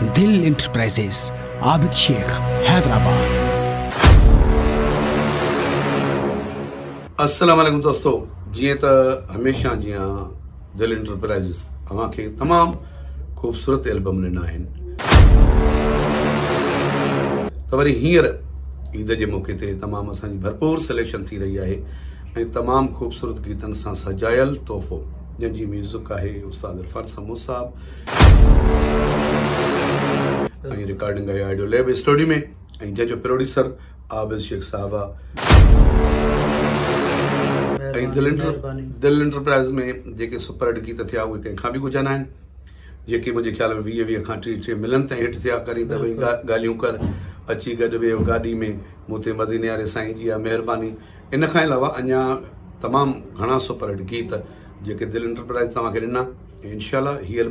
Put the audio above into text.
दिल इंटरप्राइजेस, आबिद शेख, हैदराबाद। अस्सलाम वालेकुम दोस्तों, जी तो हमेशा जियां दिल इंटरप्राइजेस अवांखे तमाम खूबसूरत एल्बम ॾिना आहिनि, त वरी हींअर ईद जे मौक़े ते तमामु असांजी भरपूर सिलेक्शन थी रही आहे ऐं तमामु खूबसूरत गीतनि सां सजायल तोहफ़ो जंहिंजी म्यूज़िक आहे उस्ताद इरफान समूह साहब ऐं रिकॉर्डिंग आहे ऑडियो लैब स्टूडियो में ऐं जंहिंजो प्रोड्यूसर आबिद शेख साहब आहे। ऐं दिल इंटरप्राइज़ में जेके सुपर हिट गीत थिया उहे कंहिंखां बि गुजन आहिनि, जेके मुंहिंजे ख्याल में 20 खां 30 मिलनि ताईं हिट थिया करी त भई ॻाल्हियूं कर अची गॾु वियो गाॾी में मूं ते मदीने वारे साईं जी आहे महिरबानी। इन खां अलावा अञा तमामु घणा सुपर हिट गीत जेके दिल इंटरप्राइज़ तव्हांखे ॾिना, इंशाअल्लाह हीअ